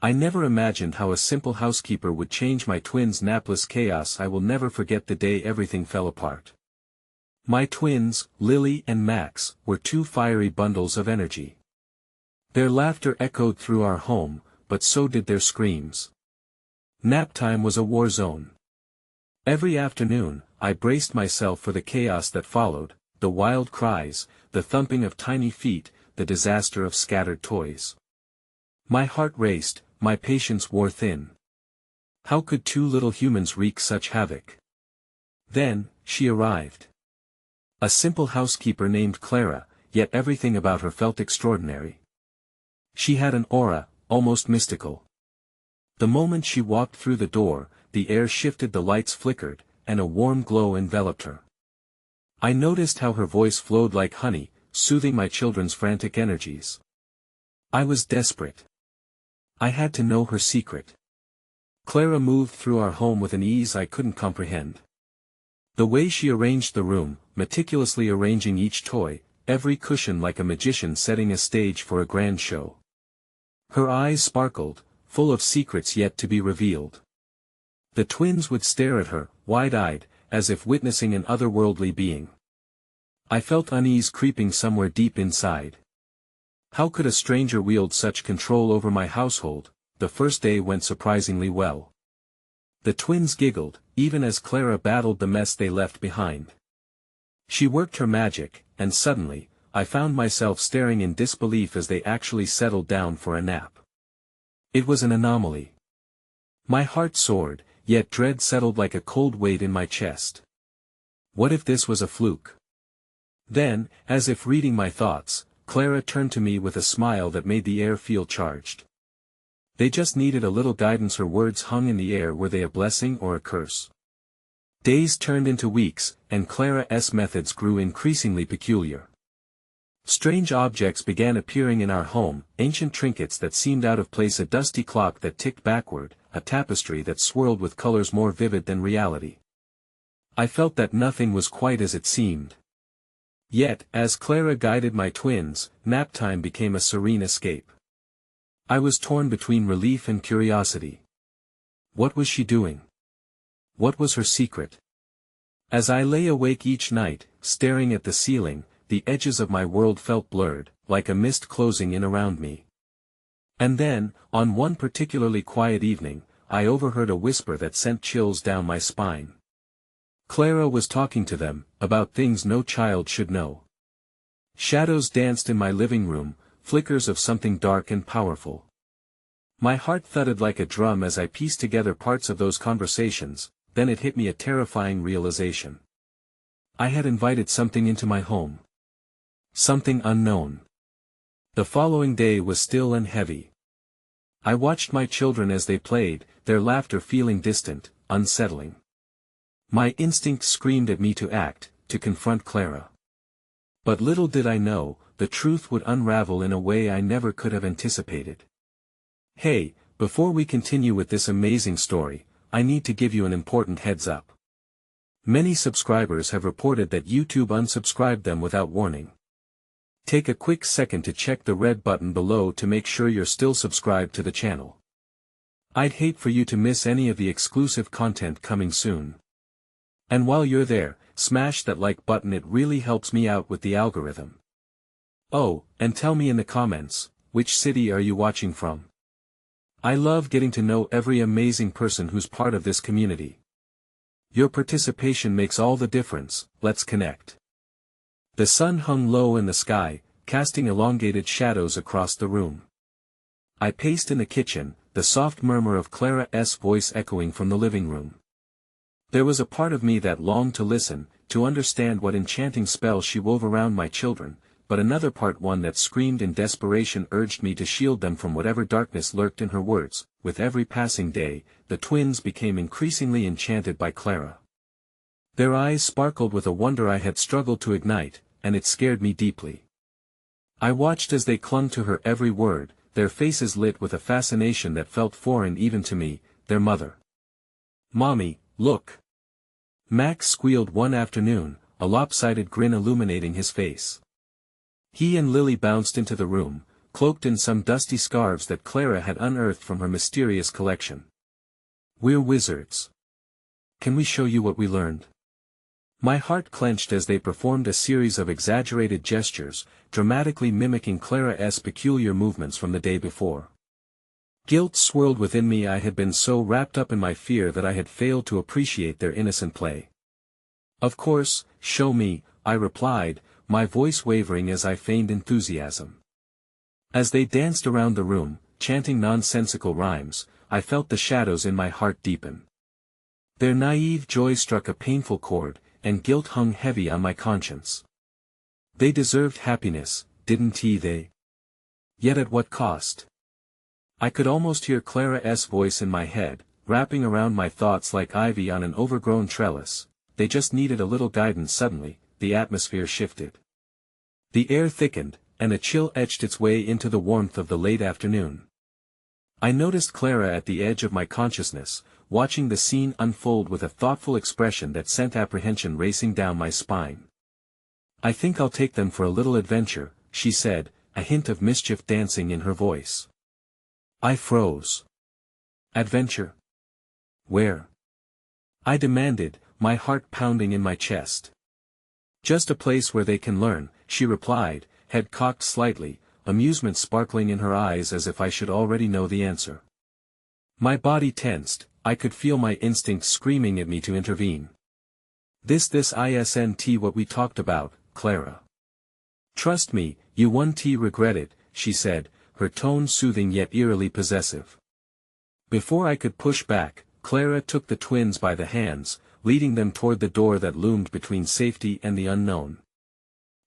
I never imagined how a simple housekeeper would change my twins' napless chaos. I will never forget the day everything fell apart. My twins, Lily and Max, were two fiery bundles of energy. Their laughter echoed through our home, but so did their screams. Nap time was a war zone. Every afternoon, I braced myself for the chaos that followed, the wild cries, the thumping of tiny feet, the disaster of scattered toys. My heart raced, my patience wore thin. How could two little humans wreak such havoc? Then, she arrived. A simple housekeeper named Clara, yet everything about her felt extraordinary. She had an aura, almost mystical. The moment she walked through the door, the air shifted, the lights flickered, and a warm glow enveloped her. I noticed how her voice flowed like honey, soothing my children's frantic energies. I was desperate. I had to know her secret. Clara moved through our home with an ease I couldn't comprehend. The way she arranged the room, meticulously arranging each toy, every cushion like a magician setting a stage for a grand show. Her eyes sparkled, full of secrets yet to be revealed. The twins would stare at her, wide-eyed, as if witnessing an otherworldly being. I felt unease creeping somewhere deep inside. How could a stranger wield such control over my household? The first day went surprisingly well. The twins giggled, even as Clara battled the mess they left behind. She worked her magic, and suddenly, I found myself staring in disbelief as they actually settled down for a nap. It was an anomaly. My heart soared, yet dread settled like a cold weight in my chest. What if this was a fluke? Then, as if reading my thoughts, Clara turned to me with a smile that made the air feel charged. They just needed a little guidance. Her words hung in the air. Were they a blessing or a curse? Days turned into weeks, and Clara's methods grew increasingly peculiar. Strange objects began appearing in our home, ancient trinkets that seemed out of place, a dusty clock that ticked backward, a tapestry that swirled with colors more vivid than reality. I felt that nothing was quite as it seemed. Yet, as Clara guided my twins, nap time became a serene escape. I was torn between relief and curiosity. What was she doing? What was her secret? As I lay awake each night, staring at the ceiling, the edges of my world felt blurred, like a mist closing in around me. And then, on one particularly quiet evening, I overheard a whisper that sent chills down my spine. Clara was talking to them, about things no child should know. Shadows danced in my living room, flickers of something dark and powerful. My heart thudded like a drum as I pieced together parts of those conversations. Then it hit me, a terrifying realization. I had invited something into my home. Something unknown. The following day was still and heavy. I watched my children as they played, their laughter feeling distant, unsettling. My instinct screamed at me to act, to confront Clara. But little did I know, the truth would unravel in a way I never could have anticipated. Hey, before we continue with this amazing story, I need to give you an important heads up. Many subscribers have reported that YouTube unsubscribed them without warning. Take a quick second to check the red button below to make sure you're still subscribed to the channel. I'd hate for you to miss any of the exclusive content coming soon. And while you're there, smash that like button, it really helps me out with the algorithm. Oh, and tell me in the comments, which city are you watching from? I love getting to know every amazing person who's part of this community. Your participation makes all the difference. Let's connect. The sun hung low in the sky, casting elongated shadows across the room. I paced in the kitchen, the soft murmur of Clara's voice echoing from the living room. There was a part of me that longed to listen, to understand what enchanting spell she wove around my children, but another part, one that screamed in desperation, urged me to shield them from whatever darkness lurked in her words. With every passing day, the twins became increasingly enchanted by Clara. Their eyes sparkled with a wonder I had struggled to ignite, and it scared me deeply. I watched as they clung to her every word, their faces lit with a fascination that felt foreign even to me, their mother. "Mommy, look!" Max squealed one afternoon, a lopsided grin illuminating his face. He and Lily bounced into the room, cloaked in some dusty scarves that Clara had unearthed from her mysterious collection. "We're wizards. Can we show you what we learned?" My heart clenched as they performed a series of exaggerated gestures, dramatically mimicking Clara's peculiar movements from the day before. Guilt swirled within me. I had been so wrapped up in my fear that I had failed to appreciate their innocent play. "Of course, show me," I replied, my voice wavering as I feigned enthusiasm. As they danced around the room, chanting nonsensical rhymes, I felt the shadows in my heart deepen. Their naive joy struck a painful chord, and guilt hung heavy on my conscience. They deserved happiness, didn't they? Yet at what cost? I could almost hear Clara's voice in my head, wrapping around my thoughts like ivy on an overgrown trellis. They just needed a little guidance. Suddenly, the atmosphere shifted. The air thickened, and a chill etched its way into the warmth of the late afternoon. I noticed Clara at the edge of my consciousness, watching the scene unfold with a thoughtful expression that sent apprehension racing down my spine. "I think I'll take them for a little adventure," she said, a hint of mischief dancing in her voice. I froze. "Adventure? Where?" I demanded, my heart pounding in my chest. "Just a place where they can learn," she replied, head cocked slightly, amusement sparkling in her eyes as if I should already know the answer. My body tensed. I could feel my instincts screaming at me to intervene. This isn't what we talked about, Clara. "Trust me, you won't regret it," she said, her tone soothing yet eerily possessive. Before I could push back, Clara took the twins by the hands, leading them toward the door that loomed between safety and the unknown.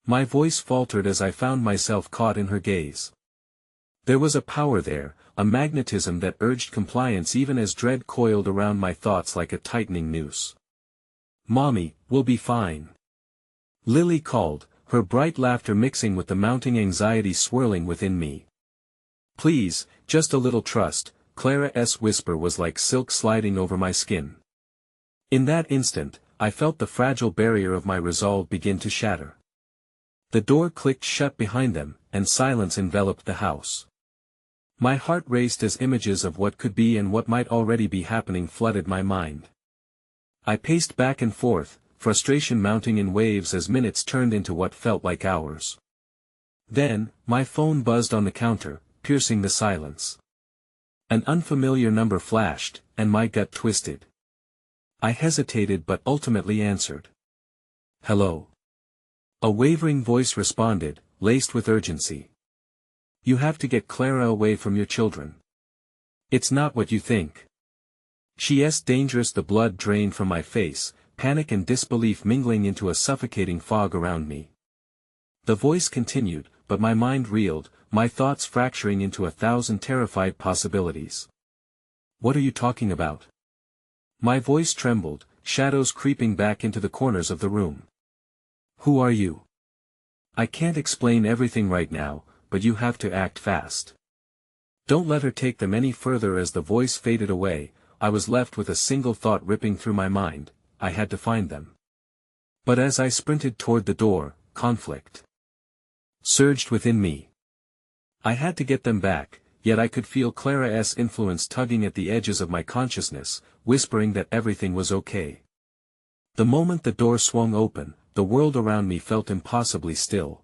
My voice faltered as I found myself caught in her gaze. There was a power there, a magnetism that urged compliance even as dread coiled around my thoughts like a tightening noose. "Mommy, we'll be fine," Lily called, her bright laughter mixing with the mounting anxiety swirling within me. "Please, just a little trust," Clara's whisper was like silk sliding over my skin. In that instant, I felt the fragile barrier of my resolve begin to shatter. The door clicked shut behind them, and silence enveloped the house. My heart raced as images of what could be and what might already be happening flooded my mind. I paced back and forth, frustration mounting in waves as minutes turned into what felt like hours. Then, my phone buzzed on the counter, piercing the silence. An unfamiliar number flashed, and my gut twisted. I hesitated but ultimately answered. "Hello." A wavering voice responded, laced with urgency. "You have to get Clara away from your children. It's not what you think. She's dangerous." The blood drained from my face, panic and disbelief mingling into a suffocating fog around me. The voice continued, but my mind reeled, my thoughts fracturing into 1,000 terrified possibilities. "What are you talking about?" My voice trembled, shadows creeping back into the corners of the room. "Who are you?" "I can't explain everything right now, but you have to act fast. Don't let her take them any further." As the voice faded away, I was left with a single thought ripping through my mind: I had to find them. But as I sprinted toward the door, conflict surged within me. I had to get them back, yet I could feel Clara's influence tugging at the edges of my consciousness, whispering that everything was okay. The moment the door swung open, the world around me felt impossibly still.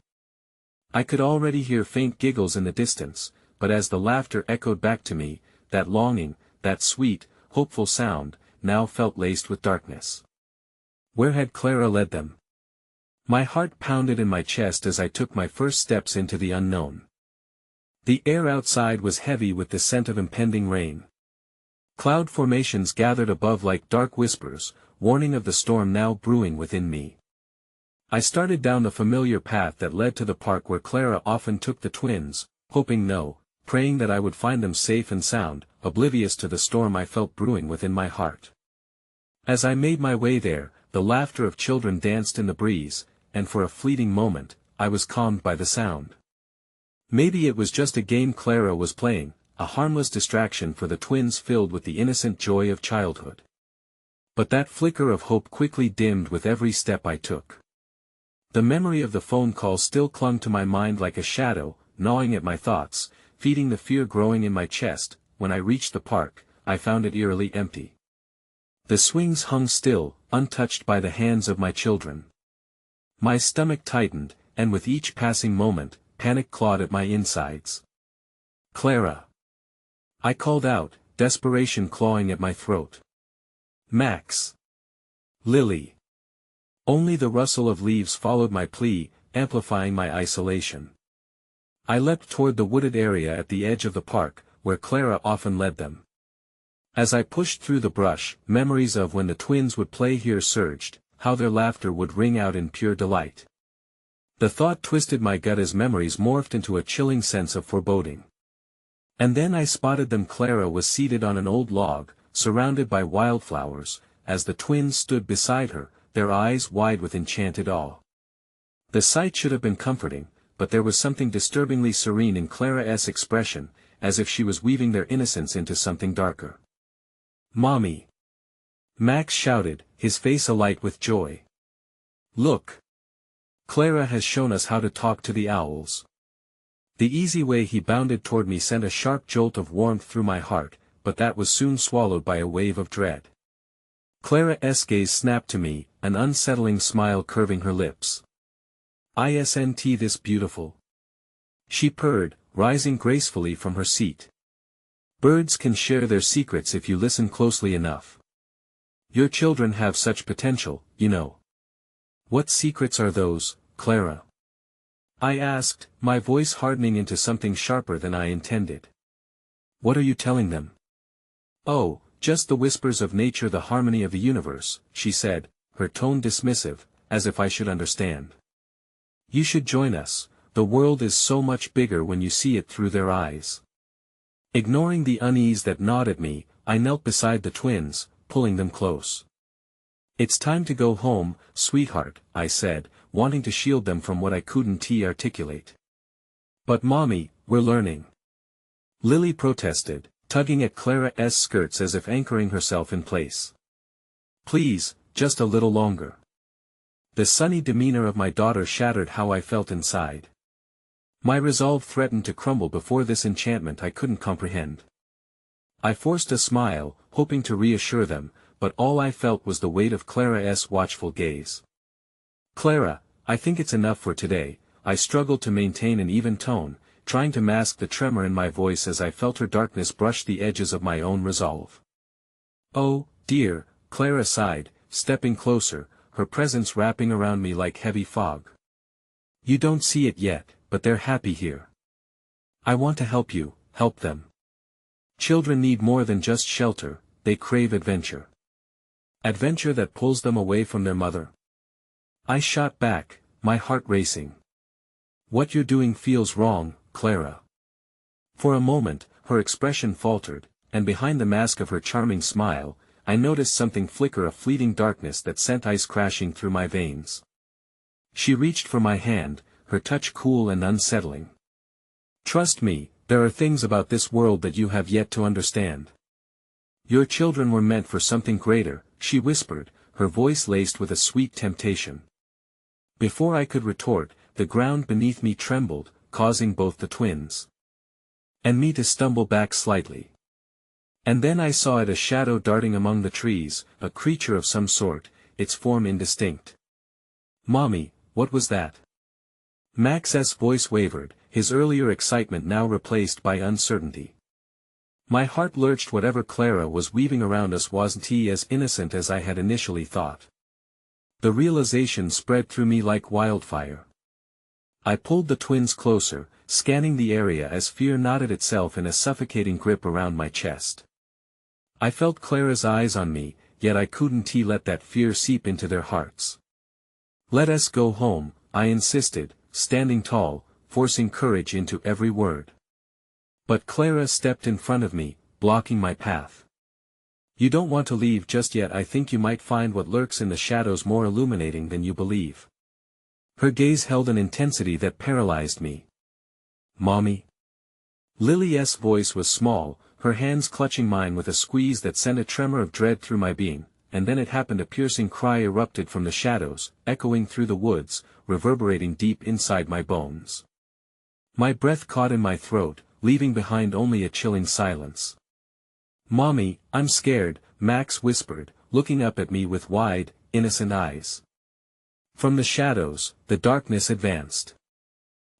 I could already hear faint giggles in the distance, but as the laughter echoed back to me, that longing, that sweet, hopeful sound, now felt laced with darkness. Where had Clara led them? My heart pounded in my chest as I took my first steps into the unknown. The air outside was heavy with the scent of impending rain. Cloud formations gathered above like dark whispers, warning of the storm now brewing within me. I started down the familiar path that led to the park where Clara often took the twins, praying that I would find them safe and sound, oblivious to the storm I felt brewing within my heart. As I made my way there, the laughter of children danced in the breeze, and for a fleeting moment, I was calmed by the sound. Maybe it was just a game Clara was playing, a harmless distraction for the twins filled with the innocent joy of childhood. But that flicker of hope quickly dimmed with every step I took. The memory of the phone call still clung to my mind like a shadow, gnawing at my thoughts, feeding the fear growing in my chest. When I reached the park, I found it eerily empty. The swings hung still, untouched by the hands of my children. My stomach tightened, and with each passing moment, panic clawed at my insides. "Clara!" I called out, desperation clawing at my throat. "Max!" "Lily!" Only the rustle of leaves followed my plea, amplifying my isolation. I leapt toward the wooded area at the edge of the park, where Clara often led them. As I pushed through the brush, memories of when the twins would play here surged, how their laughter would ring out in pure delight. The thought twisted my gut as memories morphed into a chilling sense of foreboding. And then I spotted them. Clara was seated on an old log, surrounded by wildflowers, as the twins stood beside her, their eyes wide with enchanted awe. The sight should have been comforting, but there was something disturbingly serene in Clara's expression, as if she was weaving their innocence into something darker. "Mommy!" Max shouted, his face alight with joy. "Look! Clara has shown us how to talk to the owls." The easy way he bounded toward me sent a sharp jolt of warmth through my heart, but that was soon swallowed by a wave of dread. Clara's gaze snapped to me, an unsettling smile curving her lips. "Isn't this beautiful?" she purred, rising gracefully from her seat. "Birds can share their secrets if you listen closely enough. Your children have such potential, you know." "What secrets are those, Clara?" I asked, my voice hardening into something sharper than I intended. "What are you telling them?" "Oh, just the whispers of nature, the harmony of the universe," she said, her tone dismissive, as if I should understand. "You should join us, the world is so much bigger when you see it through their eyes." Ignoring the unease that gnawed at me, I knelt beside the twins, pulling them close. "It's time to go home, sweetheart," I said, wanting to shield them from what I couldn't articulate. "But Mommy, we're learning," Lily protested, tugging at Clara's skirts as if anchoring herself in place. "Please, just a little longer." The sunny demeanor of my daughter shattered how I felt inside. My resolve threatened to crumble before this enchantment I couldn't comprehend. I forced a smile, hoping to reassure them, but all I felt was the weight of Clara's watchful gaze. "Clara, I think it's enough for today," I struggled to maintain an even tone, trying to mask the tremor in my voice as I felt her darkness brush the edges of my own resolve. "Oh, dear," Clara sighed, stepping closer, her presence wrapping around me like heavy fog. "You don't see it yet, but they're happy here. I want to help you, help them. Children need more than just shelter, they crave adventure. Adventure that pulls them away from their mother." I shot back, my heart racing. "What you're doing feels wrong, Clara." For a moment, her expression faltered, and behind the mask of her charming smile, I noticed something flicker, a fleeting darkness that sent ice crashing through my veins. She reached for my hand, her touch cool and unsettling. "Trust me, there are things about this world that you have yet to understand. Your children were meant for something greater," she whispered, her voice laced with a sweet temptation. Before I could retort, the ground beneath me trembled, causing both the twins and me to stumble back slightly. And then I saw it, a shadow darting among the trees, a creature of some sort, its form indistinct. "Mommy, what was that?" Max's voice wavered, his earlier excitement now replaced by uncertainty. My heart lurched. Whatever Clara was weaving around us wasn't as innocent as I had initially thought. The realization spread through me like wildfire. I pulled the twins closer, scanning the area as fear knotted itself in a suffocating grip around my chest. I felt Clara's eyes on me, yet I couldn't let that fear seep into their hearts. "Let us go home," I insisted, standing tall, forcing courage into every word. But Clara stepped in front of me, blocking my path. "You don't want to leave just yet. I think you might find what lurks in the shadows more illuminating than you believe." Her gaze held an intensity that paralyzed me. "Mommy?" Lily's voice was small, her hands clutching mine with a squeeze that sent a tremor of dread through my being, and then it happened. A piercing cry erupted from the shadows, echoing through the woods, reverberating deep inside my bones. My breath caught in my throat, leaving behind only a chilling silence. "Mommy, I'm scared," Max whispered, looking up at me with wide, innocent eyes. From the shadows, the darkness advanced.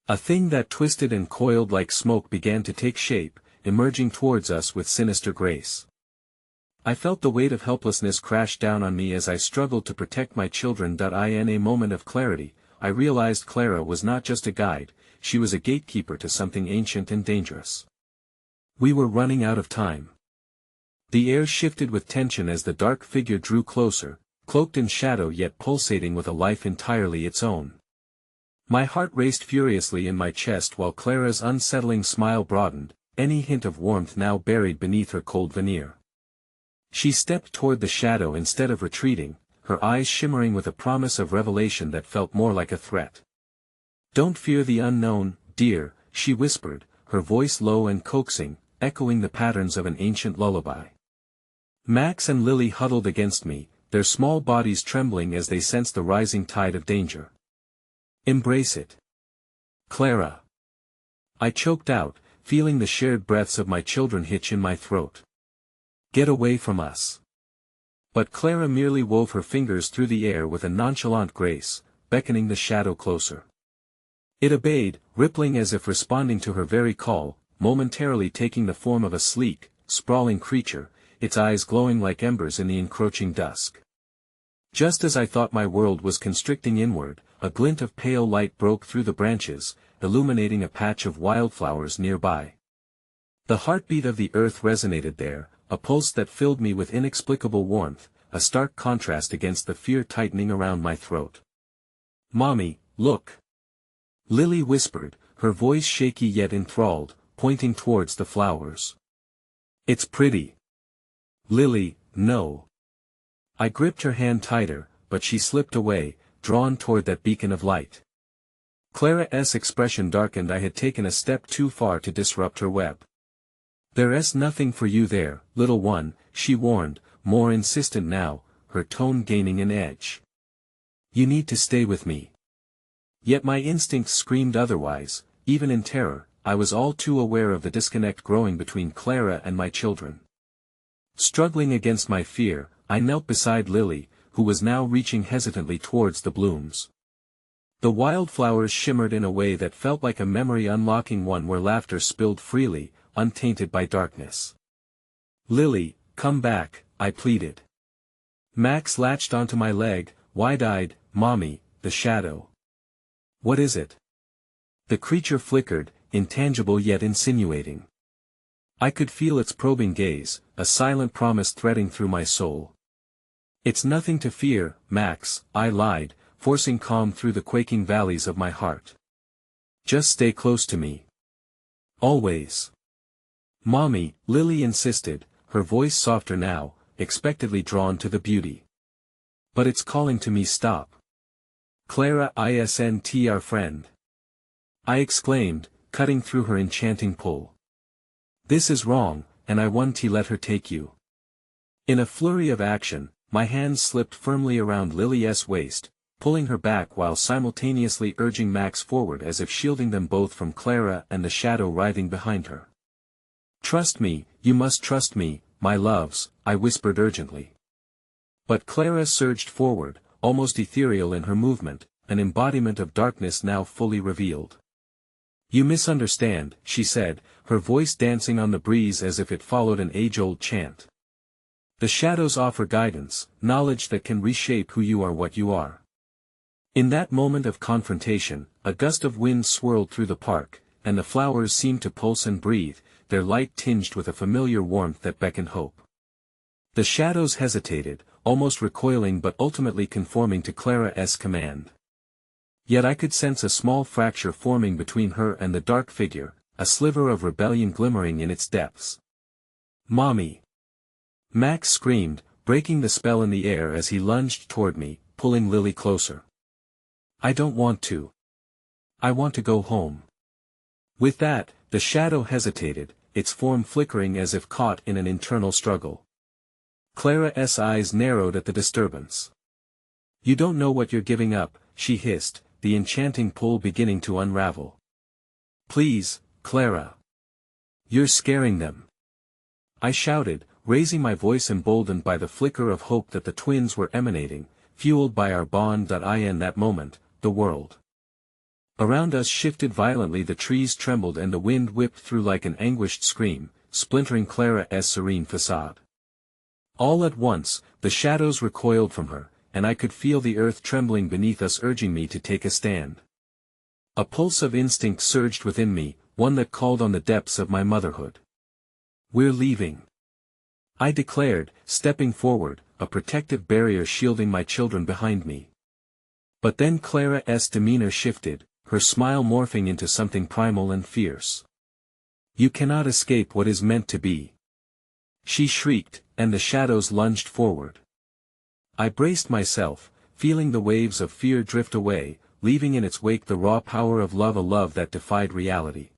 A thing that twisted and coiled like smoke began to take shape, emerging towards us with sinister grace. I felt the weight of helplessness crash down on me as I struggled to protect my children. In a moment of clarity, I realized Clara was not just a guide, she was a gatekeeper to something ancient and dangerous. We were running out of time. The air shifted with tension as the dark figure drew closer, cloaked in shadow yet pulsating with a life entirely its own. My heart raced furiously in my chest while Clara's unsettling smile broadened, any hint of warmth now buried beneath her cold veneer. She stepped toward the shadow instead of retreating, her eyes shimmering with a promise of revelation that felt more like a threat. "Don't fear the unknown, dear," she whispered, her voice low and coaxing, echoing the patterns of an ancient lullaby. Max and Lily huddled against me, their small bodies trembling as they sensed the rising tide of danger. "Embrace it, Clara," I choked out, feeling the shared breaths of my children hitch in my throat. "Get away from us." But Clara merely wove her fingers through the air with a nonchalant grace, beckoning the shadow closer. It obeyed, rippling as if responding to her very call, momentarily taking the form of a sleek, sprawling creature, its eyes glowing like embers in the encroaching dusk. Just as I thought my world was constricting inward, a glint of pale light broke through the branches, illuminating a patch of wildflowers nearby. The heartbeat of the earth resonated there, a pulse that filled me with inexplicable warmth, a stark contrast against the fear tightening around my throat. "Mommy, look," Lily whispered, her voice shaky yet enthralled, pointing towards the flowers. "It's pretty." "Lily, no." I gripped her hand tighter, but she slipped away, drawn toward that beacon of light. Clara's expression darkened. I had taken a step too far to disrupt her web. "There's nothing for you there, little one," she warned, more insistent now, her tone gaining an edge. "You need to stay with me." Yet my instincts screamed otherwise. Even in terror, I was all too aware of the disconnect growing between Clara and my children. Struggling against my fear, I knelt beside Lily, who was now reaching hesitantly towards the blooms. The wildflowers shimmered in a way that felt like a memory unlocking, one where laughter spilled freely, untainted by darkness. "Lily, come back," I pleaded. Max latched onto my leg, wide-eyed. "Mommy, the shadow. What is it?" The creature flickered, intangible yet insinuating. I could feel its probing gaze, a silent promise threading through my soul. "It's nothing to fear, Max," I lied, forcing calm through the quaking valleys of my heart. "Just stay close to me. Always." "Mommy," Lily insisted, her voice softer now, expectedly drawn to the beauty. "But it's calling to me. Stop. Clara isn't our friend," I exclaimed, cutting through her enchanting pull. "This is wrong, and I won't let her take you." In a flurry of action, my hands slipped firmly around Lily's waist, pulling her back while simultaneously urging Max forward as if shielding them both from Clara and the shadow writhing behind her. "Trust me, you must trust me, my loves," I whispered urgently. But Clara surged forward, almost ethereal in her movement, an embodiment of darkness now fully revealed. "You misunderstand," she said, her voice dancing on the breeze as if it followed an age-old chant. "The shadows offer guidance, knowledge that can reshape who you are, what you are." In that moment of confrontation, a gust of wind swirled through the park, and the flowers seemed to pulse and breathe, their light tinged with a familiar warmth that beckoned hope. The shadows hesitated, almost recoiling but ultimately conforming to Clara's command. Yet I could sense a small fracture forming between her and the dark figure, a sliver of rebellion glimmering in its depths. "Mommy!" Max screamed, breaking the spell in the air as he lunged toward me, pulling Lily closer. "I don't want to. I want to go home." With that, the shadow hesitated, its form flickering as if caught in an internal struggle. Clara's eyes narrowed at the disturbance. "You don't know what you're giving up," she hissed, the enchanting pull beginning to unravel. Please, Clara. You're scaring them. I shouted, raising my voice emboldened by the flicker of hope that the twins were emanating, fueled by our bond. In that moment, the world around us shifted violently, the trees trembled and the wind whipped through like an anguished scream, splintering Clara's serene facade. All at once, the shadows recoiled from her, and I could feel the earth trembling beneath us, urging me to take a stand. A pulse of instinct surged within me, one that called on the depths of my motherhood. We're leaving, I declared, stepping forward, a protective barrier shielding my children behind me. But then Clara's demeanor shifted, her smile morphing into something primal and fierce. You cannot escape what is meant to be, she shrieked, and the shadows lunged forward. I braced myself, feeling the waves of fear drift away, leaving in its wake the raw power of love, a love that defied reality.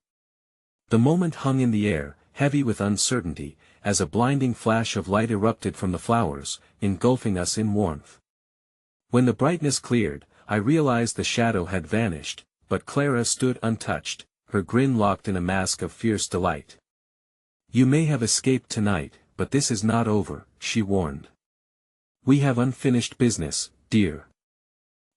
The moment hung in the air, heavy with uncertainty, as a blinding flash of light erupted from the flowers, engulfing us in warmth. When the brightness cleared, I realized the shadow had vanished, but Clara stood untouched, her grin locked in a mask of fierce delight. You may have escaped tonight, but this is not over, she warned. We have unfinished business, dear.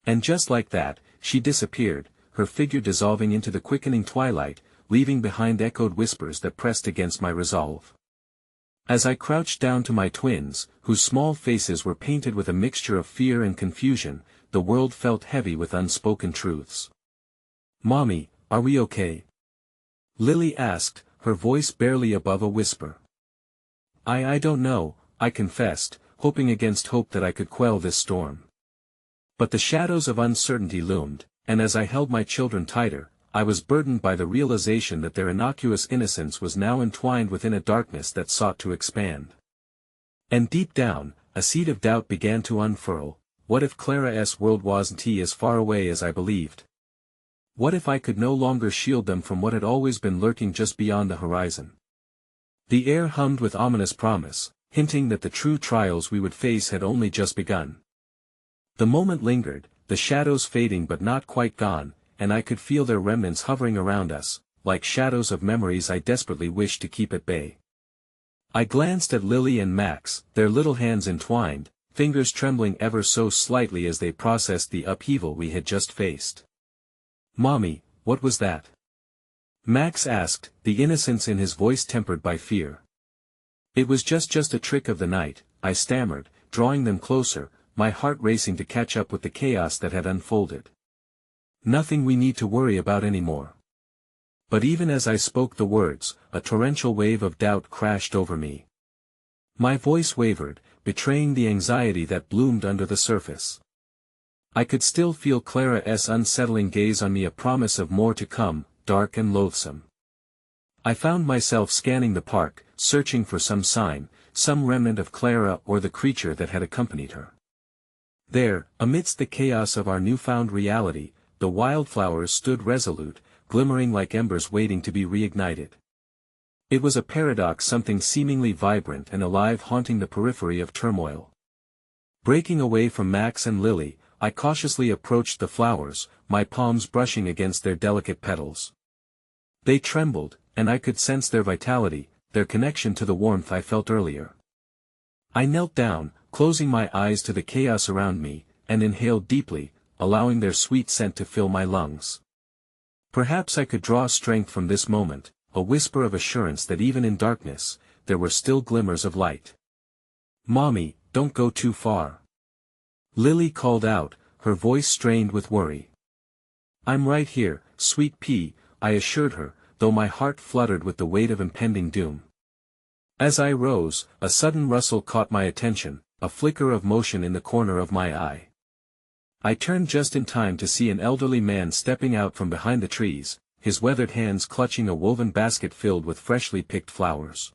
And just like that, she disappeared, her figure dissolving into the quickening twilight, leaving behind echoed whispers that pressed against my resolve. As I crouched down to my twins, whose small faces were painted with a mixture of fear and confusion, the world felt heavy with unspoken truths. Mommy, are we okay? Lily asked, her voice barely above a whisper. I don't know, I confessed, hoping against hope that I could quell this storm. But the shadows of uncertainty loomed, and as I held my children tighter, I was burdened by the realization that their innocuous innocence was now entwined within a darkness that sought to expand. And deep down, a seed of doubt began to unfurl. What if Clara's world wasn't as far away as I believed? What if I could no longer shield them from what had always been lurking just beyond the horizon? The air hummed with ominous promise, hinting that the true trials we would face had only just begun. The moment lingered, the shadows fading but not quite gone, and I could feel their remnants hovering around us, like shadows of memories I desperately wished to keep at bay. I glanced at Lily and Max, their little hands entwined, fingers trembling ever so slightly as they processed the upheaval we had just faced. Mommy, what was that? Max asked, the innocence in his voice tempered by fear. It was just a trick of the night, I stammered, drawing them closer, my heart racing to catch up with the chaos that had unfolded. Nothing we need to worry about anymore. But even as I spoke the words, a torrential wave of doubt crashed over me. My voice wavered, betraying the anxiety that bloomed under the surface. I could still feel Clara's unsettling gaze on me, a promise of more to come, dark and loathsome. I found myself scanning the park, searching for some sign, some remnant of Clara or the creature that had accompanied her. There, amidst the chaos of our newfound reality, the wildflowers stood resolute, glimmering like embers waiting to be reignited. It was a paradox, something seemingly vibrant and alive haunting the periphery of turmoil. Breaking away from Max and Lily, I cautiously approached the flowers, my palms brushing against their delicate petals. They trembled, and I could sense their vitality, their connection to the warmth I felt earlier. I knelt down, closing my eyes to the chaos around me, and inhaled deeply, allowing their sweet scent to fill my lungs. Perhaps I could draw strength from this moment, a whisper of assurance that even in darkness, there were still glimmers of light. Mommy, don't go too far. Lily called out, her voice strained with worry. I'm right here, sweet pea, I assured her, though my heart fluttered with the weight of impending doom. As I rose, a sudden rustle caught my attention, a flicker of motion in the corner of my eye. I turned just in time to see an elderly man stepping out from behind the trees, his weathered hands clutching a woven basket filled with freshly picked flowers.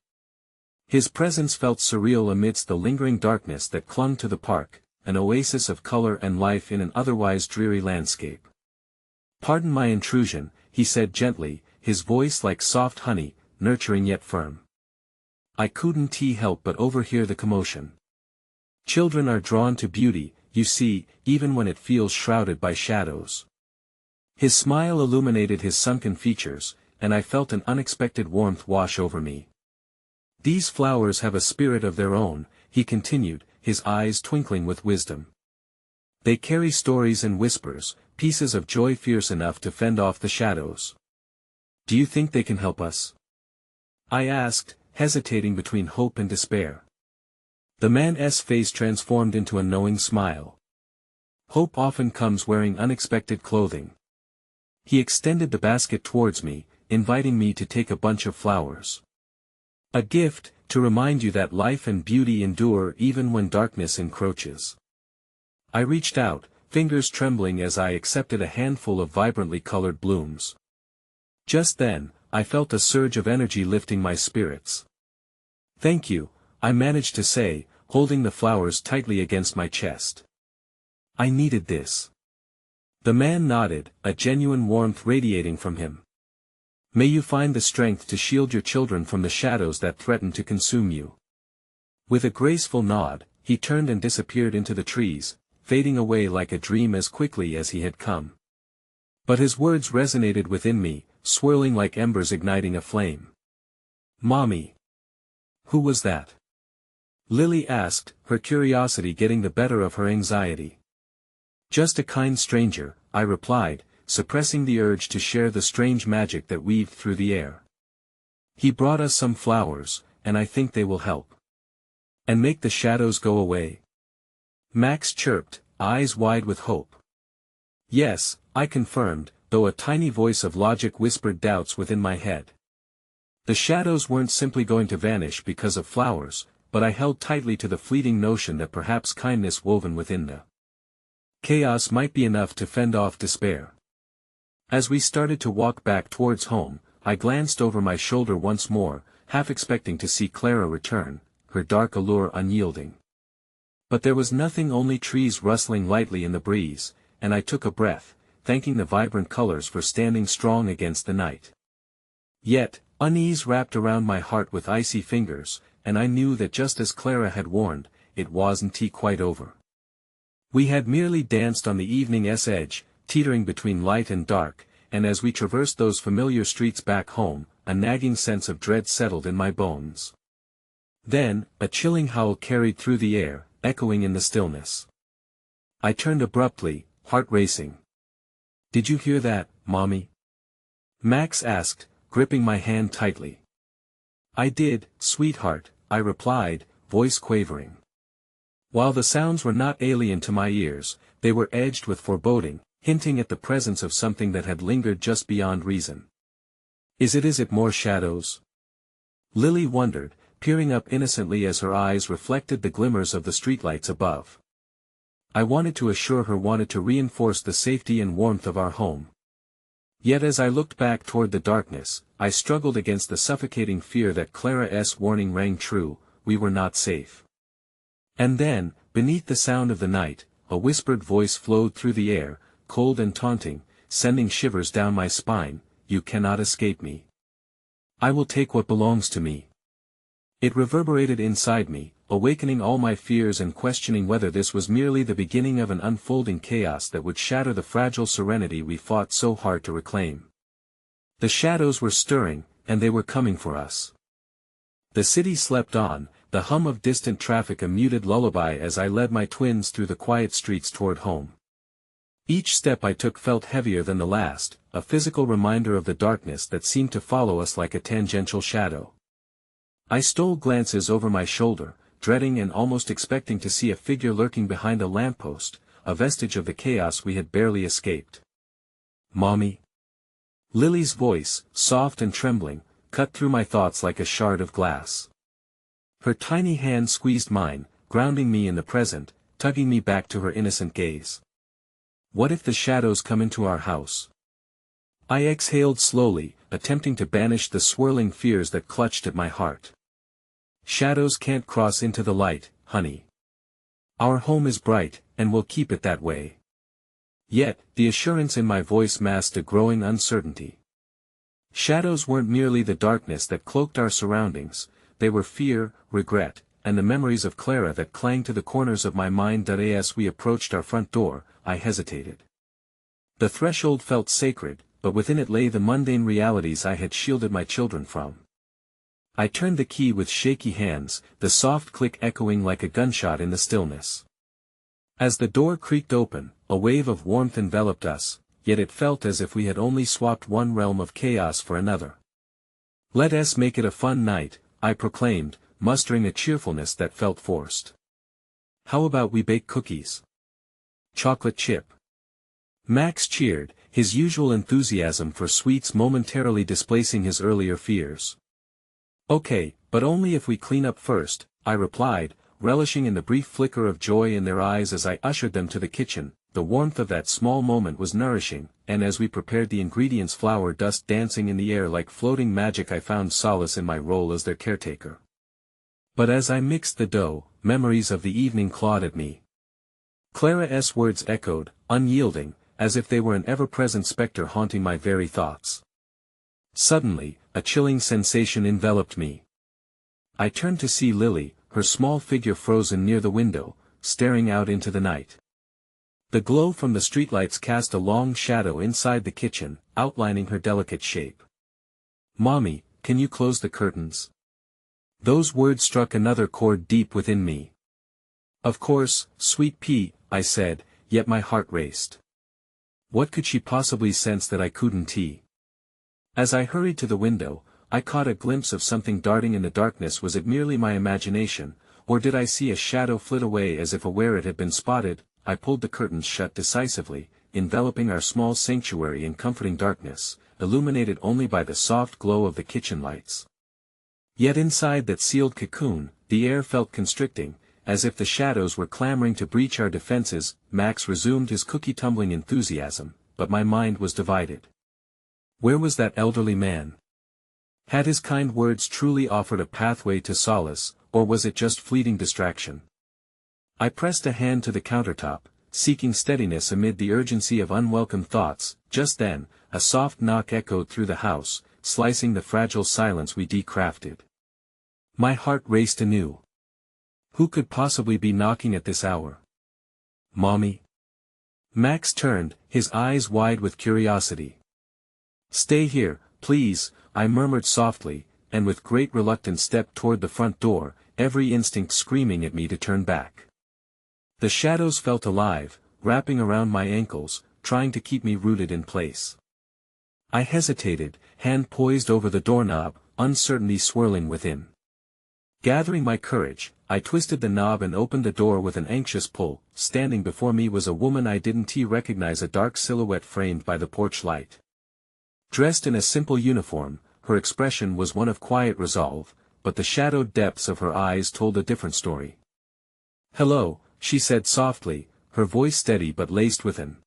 His presence felt surreal amidst the lingering darkness that clung to the park, an oasis of color and life in an otherwise dreary landscape. Pardon my intrusion, he said gently, his voice like soft honey, nurturing yet firm. I couldn't help but overhear the commotion. Children are drawn to beauty, you see, even when it feels shrouded by shadows. His smile illuminated his sunken features, and I felt an unexpected warmth wash over me. "These flowers have a spirit of their own," he continued, his eyes twinkling with wisdom. "They carry stories and whispers, pieces of joy fierce enough to fend off the shadows. Do you think they can help us?" I asked, hesitating between hope and despair. The man's face transformed into a knowing smile. "Hope often comes wearing unexpected clothing." He extended the basket towards me, inviting me to take a bunch of flowers. "A gift, to remind you that life and beauty endure even when darkness encroaches." I reached out, fingers trembling as I accepted a handful of vibrantly colored blooms. Just then, I felt a surge of energy lifting my spirits. "Thank you," I managed to say, holding the flowers tightly against my chest. "I needed this." The man nodded, a genuine warmth radiating from him. "May you find the strength to shield your children from the shadows that threaten to consume you." With a graceful nod, he turned and disappeared into the trees, fading away like a dream as quickly as he had come. But his words resonated within me, swirling like embers igniting a flame. "Mommy. Who was that?" Lily asked, her curiosity getting the better of her anxiety. "Just a kind stranger," I replied, suppressing the urge to share the strange magic that weaved through the air. "He brought us some flowers, and I think they will help. And make the shadows go away." Max chirped, eyes wide with hope. "Yes," I confirmed, though a tiny voice of logic whispered doubts within my head. The shadows weren't simply going to vanish because of flowers, but I held tightly to the fleeting notion that perhaps kindness woven within the chaos might be enough to fend off despair. As we started to walk back towards home, I glanced over my shoulder once more, half expecting to see Clara return, her dark allure unyielding. But there was nothing, only trees rustling lightly in the breeze, and I took a breath, thanking the vibrant colors for standing strong against the night. Yet, unease wrapped around my heart with icy fingers, and I knew that just as Clara had warned, it wasn't quite over. We had merely danced on the evening's edge, teetering between light and dark, and as we traversed those familiar streets back home, a nagging sense of dread settled in my bones. Then, a chilling howl carried through the air, echoing in the stillness. I turned abruptly, heart racing. "Did you hear that, Mommy?" Max asked, gripping my hand tightly. "I did, sweetheart," I replied, voice quavering. While the sounds were not alien to my ears, they were edged with foreboding, hinting at the presence of something that had lingered just beyond reason. Is it more shadows?" Lily wondered, peering up innocently as her eyes reflected the glimmers of the streetlights above. I wanted to assure her, wanted to reinforce the safety and warmth of our home. Yet as I looked back toward the darkness, I struggled against the suffocating fear that Clara's warning rang true: we were not safe. And then, beneath the sound of the night, a whispered voice flowed through the air, cold and taunting, sending shivers down my spine: "You cannot escape me. I will take what belongs to me." It reverberated inside me, awakening all my fears and questioning whether this was merely the beginning of an unfolding chaos that would shatter the fragile serenity we fought so hard to reclaim. The shadows were stirring, and they were coming for us. The city slept on, the hum of distant traffic a muted lullaby as I led my twins through the quiet streets toward home. Each step I took felt heavier than the last, a physical reminder of the darkness that seemed to follow us like a tangential shadow. I stole glances over my shoulder, dreading and almost expecting to see a figure lurking behind a lamppost, a vestige of the chaos we had barely escaped. "Mommy?" Lily's voice, soft and trembling, cut through my thoughts like a shard of glass. Her tiny hand squeezed mine, grounding me in the present, tugging me back to her innocent gaze. "What if the shadows come into our house?" I exhaled slowly, attempting to banish the swirling fears that clutched at my heart. "Shadows can't cross into the light, honey. Our home is bright, and we'll keep it that way." Yet, the assurance in my voice masked a growing uncertainty. Shadows weren't merely the darkness that cloaked our surroundings, they were fear, regret, and the memories of Clara that clanged to the corners of my mind. As we approached our front door, I hesitated. The threshold felt sacred, but within it lay the mundane realities I had shielded my children from. I turned the key with shaky hands, the soft click echoing like a gunshot in the stillness. As the door creaked open, a wave of warmth enveloped us, yet it felt as if we had only swapped one realm of chaos for another. "Let us make it a fun night," I proclaimed, mustering a cheerfulness that felt forced. "How about we bake cookies? Chocolate chip?" Max cheered, his usual enthusiasm for sweets momentarily displacing his earlier fears. "Okay, but only if we clean up first," I replied, relishing in the brief flicker of joy in their eyes as I ushered them to the kitchen. The warmth of that small moment was nourishing, and as we prepared the ingredients, flour dust dancing in the air like floating magic, I found solace in my role as their caretaker. But as I mixed the dough, memories of the evening clawed at me. Clara's words echoed, unyielding, as if they were an ever-present specter haunting my very thoughts. Suddenly, a chilling sensation enveloped me. I turned to see Lily, her small figure frozen near the window, staring out into the night. The glow from the streetlights cast a long shadow inside the kitchen, outlining her delicate shape. "Mommy, can you close the curtains?" Those words struck another chord deep within me. "Of course, sweet pea," I said, yet my heart raced. What could she possibly sense that I couldn't? As I hurried to the window, I caught a glimpse of something darting in the darkness. Was it merely my imagination, or did I see a shadow flit away as if aware it had been spotted? I pulled the curtains shut decisively, enveloping our small sanctuary in comforting darkness, illuminated only by the soft glow of the kitchen lights. Yet inside that sealed cocoon, the air felt constricting, as if the shadows were clamoring to breach our defenses. Max resumed his cookie-tumbling enthusiasm, but my mind was divided. Where was that elderly man? Had his kind words truly offered a pathway to solace, or was it just fleeting distraction? I pressed a hand to the countertop, seeking steadiness amid the urgency of unwelcome thoughts. Just then, a soft knock echoed through the house, slicing the fragile silence we decrafted. My heart raced anew. Who could possibly be knocking at this hour? "Mommy?" Max turned, his eyes wide with curiosity. "Stay here, please," I murmured softly, and with great reluctance stepped toward the front door, every instinct screaming at me to turn back. The shadows felt alive, wrapping around my ankles, trying to keep me rooted in place. I hesitated, hand poised over the doorknob, uncertainty swirling within. Gathering my courage, I twisted the knob and opened the door with an anxious pull. Standing before me was a woman I didn't recognize, a dark silhouette framed by the porch light. Dressed in a simple uniform, her expression was one of quiet resolve, but the shadowed depths of her eyes told a different story. "Hello," she said softly, her voice steady but laced with an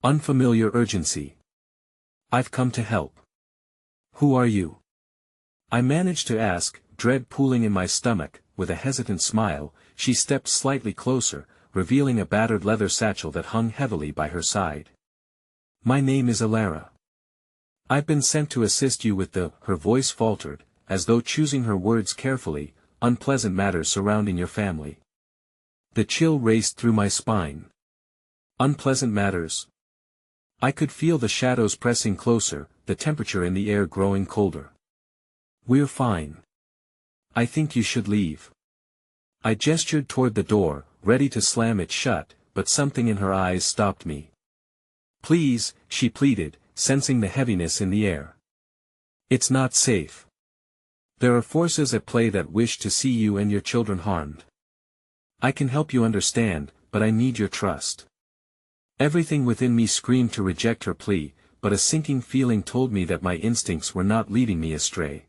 unfamiliar urgency. "I've come to help." "Who are you?" I managed to ask, dread pooling in my stomach. With a hesitant smile, she stepped slightly closer, revealing a battered leather satchel that hung heavily by her side. "My name is Alara. I've been sent to assist you with her voice faltered, as though choosing her words carefully, "unpleasant matters surrounding your family." The chill raced through my spine. Unpleasant matters? I could feel the shadows pressing closer, the temperature in the air growing colder. "We're fine. I think you should leave." I gestured toward the door, ready to slam it shut, but something in her eyes stopped me. "Please," she pleaded, sensing the heaviness in the air. "It's not safe. There are forces at play that wish to see you and your children harmed. I can help you understand, but I need your trust." Everything within me screamed to reject her plea, but a sinking feeling told me that my instincts were not leading me astray.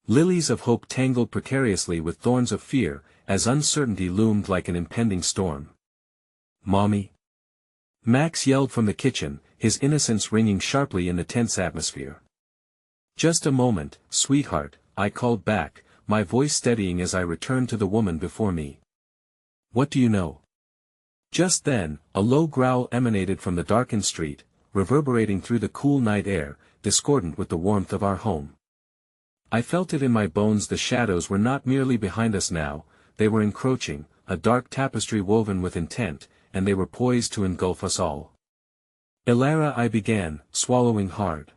Lilies of hope tangled precariously with thorns of fear, as uncertainty loomed like an impending storm. "Mommy?" Max yelled from the kitchen, his innocence ringing sharply in the tense atmosphere. "Just a moment, sweetheart," I called back, my voice steadying as I returned to the woman before me. "What do you know?" Just then, a low growl emanated from the darkened street, reverberating through the cool night air, discordant with the warmth of our home. I felt it in my bones. The shadows were not merely behind us now, they were encroaching, a dark tapestry woven with intent, and they were poised to engulf us all. Elara, I began, swallowing hard.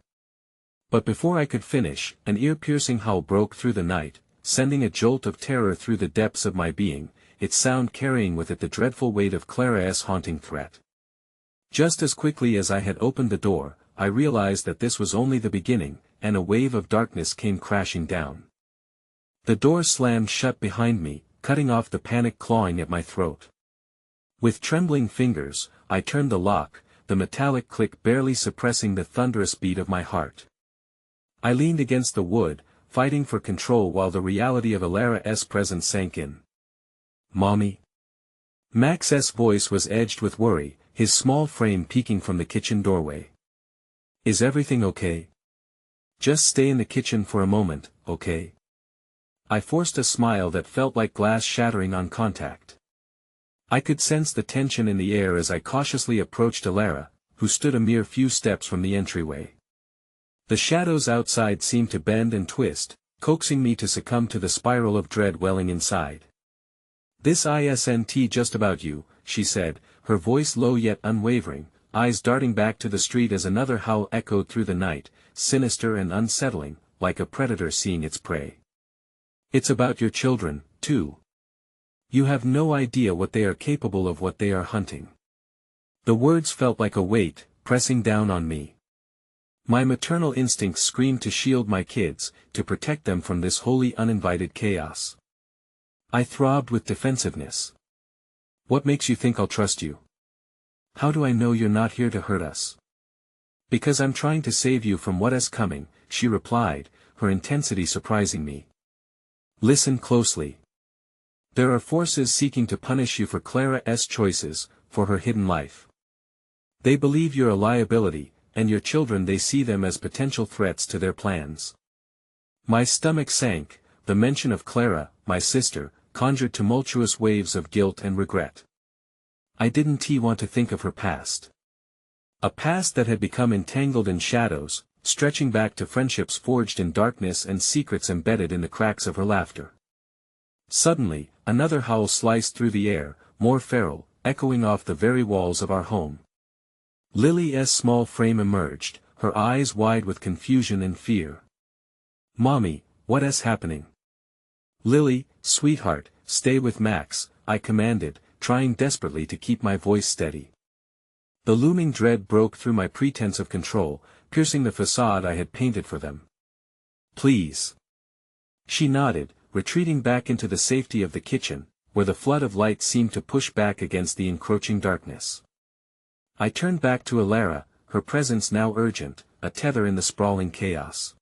But before I could finish, an ear-piercing howl broke through the night, sending a jolt of terror through the depths of my being, its sound carrying with it the dreadful weight of Clara's haunting threat. Just as quickly as I had opened the door, I realized that this was only the beginning, and a wave of darkness came crashing down. The door slammed shut behind me, cutting off the panic clawing at my throat. With trembling fingers, I turned the lock, the metallic click barely suppressing the thunderous beat of my heart. I leaned against the wood, fighting for control while the reality of Elara's presence sank in. "Mommy?" Max's voice was edged with worry, his small frame peeking from the kitchen doorway. "Is everything okay? Just stay in the kitchen for a moment, okay?" I forced a smile that felt like glass shattering on contact. I could sense the tension in the air as I cautiously approached Elara, who stood a mere few steps from the entryway. The shadows outside seemed to bend and twist, coaxing me to succumb to the spiral of dread welling inside. "This isn't just about you," she said, her voice low yet unwavering, eyes darting back to the street as another howl echoed through the night, sinister and unsettling, like a predator seeing its prey. "It's about your children, too. You have no idea what they are capable of, what they are hunting." The words felt like a weight, pressing down on me. My maternal instincts screamed to shield my kids, to protect them from this wholly uninvited chaos. I throbbed with defensiveness. "What makes you think I'll trust you? How do I know you're not here to hurt us?" "Because I'm trying to save you from what is coming," she replied, her intensity surprising me. "Listen closely. There are forces seeking to punish you for Clara's choices, for her hidden life. They believe you're a liability, and your children, they see them as potential threats to their plans." My stomach sank, the mention of Clara, my sister, conjured tumultuous waves of guilt and regret. I didn't want to think of her past. A past that had become entangled in shadows, stretching back to friendships forged in darkness and secrets embedded in the cracks of her laughter. Suddenly, another howl sliced through the air, more feral, echoing off the very walls of our home. Lily's small frame emerged, her eyes wide with confusion and fear. "Mommy, what is happening?" "Lily, sweetheart, stay with Max," I commanded, trying desperately to keep my voice steady. The looming dread broke through my pretense of control, piercing the facade I had painted for them. "Please." She nodded, retreating back into the safety of the kitchen, where the flood of light seemed to push back against the encroaching darkness. I turned back to Elara, her presence now urgent, a tether in the sprawling chaos.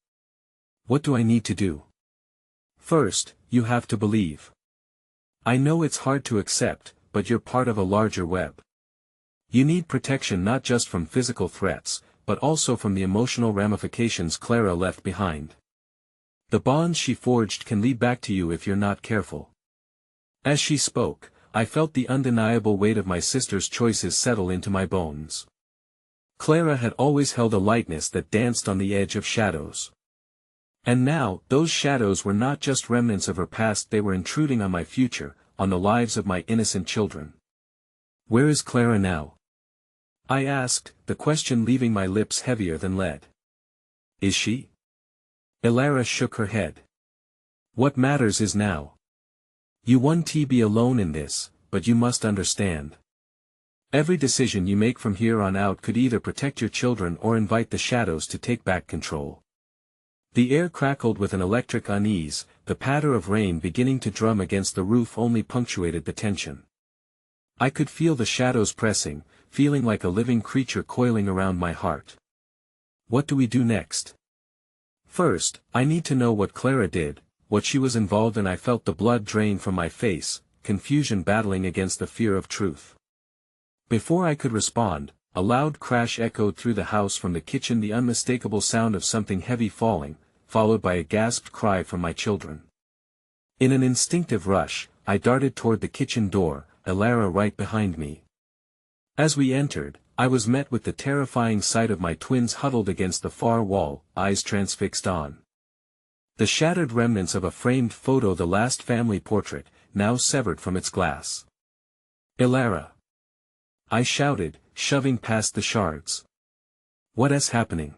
"What do I need to do?" "First, you have to believe. I know it's hard to accept, but you're part of a larger web. You need protection not just from physical threats, but also from the emotional ramifications Clara left behind. The bonds she forged can lead back to you if you're not careful." As she spoke, I felt the undeniable weight of my sister's choices settle into my bones. Clara had always held a lightness that danced on the edge of shadows. And now, those shadows were not just remnants of her past, they were intruding on my future, on the lives of my innocent children. "Where is Clara now?" I asked, the question leaving my lips heavier than lead. "Is she?" Elara shook her head. "What matters is now. You won't be alone in this, but you must understand. Every decision you make from here on out could either protect your children or invite the shadows to take back control." The air crackled with an electric unease, the patter of rain beginning to drum against the roof only punctuated the tension. I could feel the shadows pressing, feeling like a living creature coiling around my heart. What do we do next? First, I need to know what Clara did, what she was involved in. I felt the blood drain from my face, confusion battling against the fear of truth. Before I could respond, a loud crash echoed through the house from the kitchen, the unmistakable sound of something heavy falling, followed by a gasped cry from my children. In an instinctive rush, I darted toward the kitchen door, Elara right behind me. As we entered, I was met with the terrifying sight of my twins huddled against the far wall, eyes transfixed on the shattered remnants of a framed photo, the last family portrait, now severed from its glass. "Elara!" I shouted, shoving past the shards. What's happening?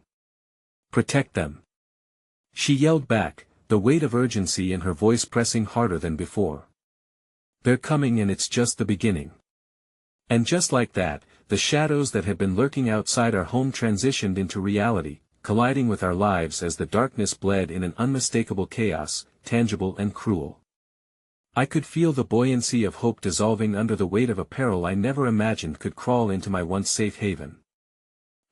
Protect them. She yelled back, the weight of urgency in her voice pressing harder than before. They're coming and it's just the beginning. And just like that, the shadows that had been lurking outside our home transitioned into reality, colliding with our lives as the darkness bled in an unmistakable chaos, tangible and cruel. I could feel the buoyancy of hope dissolving under the weight of a peril I never imagined could crawl into my once safe haven.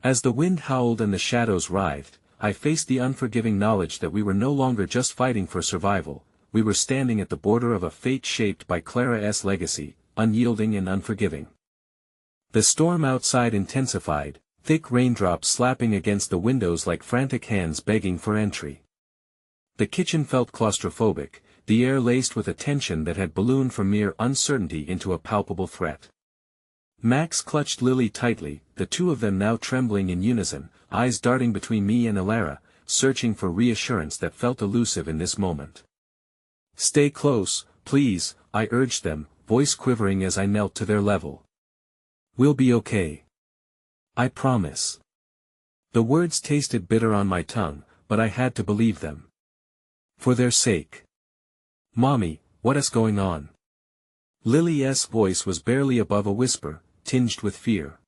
As the wind howled and the shadows writhed, I faced the unforgiving knowledge that we were no longer just fighting for survival, we were standing at the border of a fate shaped by Clara's legacy, unyielding and unforgiving. The storm outside intensified, thick raindrops slapping against the windows like frantic hands begging for entry. The kitchen felt claustrophobic, the air laced with a tension that had ballooned from mere uncertainty into a palpable threat. Max clutched Lily tightly, the two of them now trembling in unison, eyes darting between me and Elara, searching for reassurance that felt elusive in this moment. Stay close, please, I urged them, voice quivering as I knelt to their level. We'll be okay. I promise. The words tasted bitter on my tongue, but I had to believe them. For their sake. Mommy, what's going on? Lily's voice was barely above a whisper, tinged with fear.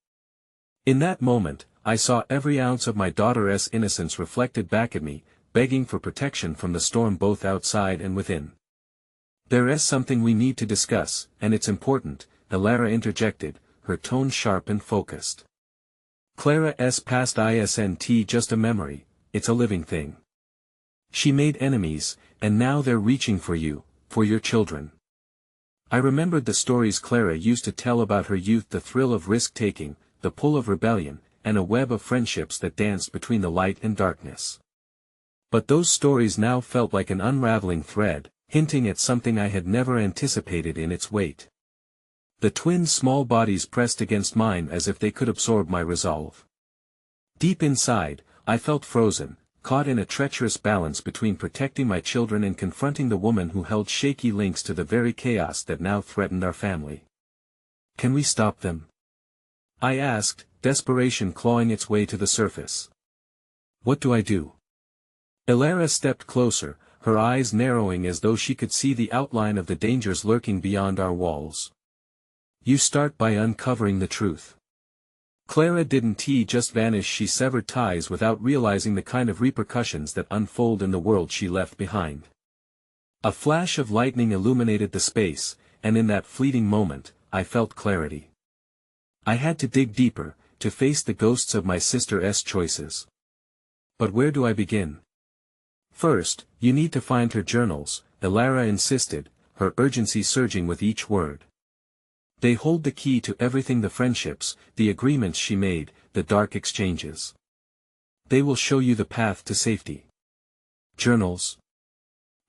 In that moment, I saw every ounce of my daughter's innocence reflected back at me, begging for protection from the storm both outside and within. There's something we need to discuss, and it's important, Elara interjected, her tone sharp and focused. Clara's past isn't just a memory, it's a living thing. She made enemies, and now they're reaching for you, for your children. I remembered the stories Clara used to tell about her youth, the thrill of risk-taking, the pull of rebellion, and a web of friendships that danced between the light and darkness. But those stories now felt like an unraveling thread, hinting at something I had never anticipated in its weight. The twins' small bodies pressed against mine as if they could absorb my resolve. Deep inside, I felt frozen, caught in a treacherous balance between protecting my children and confronting the woman who held shaky links to the very chaos that now threatened our family. Can we stop them? I asked, desperation clawing its way to the surface. What do I do? Elara stepped closer, her eyes narrowing as though she could see the outline of the dangers lurking beyond our walls. You start by uncovering the truth. Clara didn't just vanish, she severed ties without realizing the kind of repercussions that unfold in the world she left behind. A flash of lightning illuminated the space, and in that fleeting moment, I felt clarity. I had to dig deeper, to face the ghosts of my sister's choices. But where do I begin? First, you need to find her journals, Elara insisted, her urgency surging with each word. They hold the key to everything, the friendships, the agreements she made, the dark exchanges. They will show you the path to safety. Journals?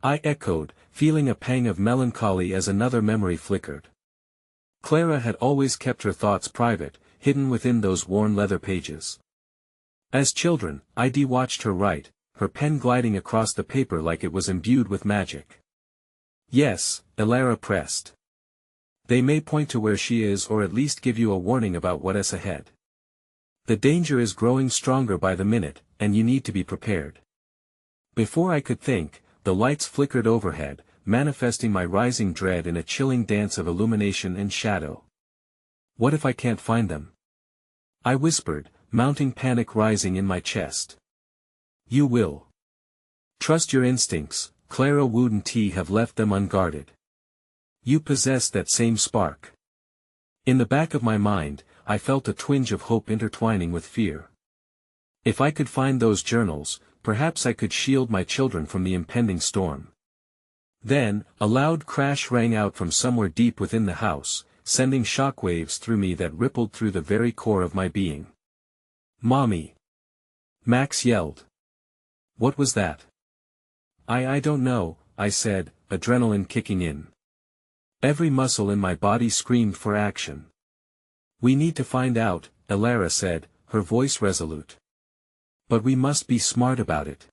I echoed, feeling a pang of melancholy as another memory flickered. Clara had always kept her thoughts private, hidden within those worn leather pages. As children, I'd watched her write, her pen gliding across the paper like it was imbued with magic. Yes, Elara pressed. They may point to where she is or at least give you a warning about what's ahead. The danger is growing stronger by the minute, and you need to be prepared. Before I could think, the lights flickered overhead, manifesting my rising dread in a chilling dance of illumination and shadow. What if I can't find them? I whispered, mounting panic rising in my chest. You will. Trust your instincts, Clara wouldn't have left them unguarded. You possess that same spark. In the back of my mind, I felt a twinge of hope intertwining with fear. If I could find those journals, perhaps I could shield my children from the impending storm. Then, a loud crash rang out from somewhere deep within the house, sending shockwaves through me that rippled through the very core of my being. Mommy! Max yelled. What was that? I don't know, I said, adrenaline kicking in. Every muscle in my body screamed for action. We need to find out, Elara said, her voice resolute. But we must be smart about it.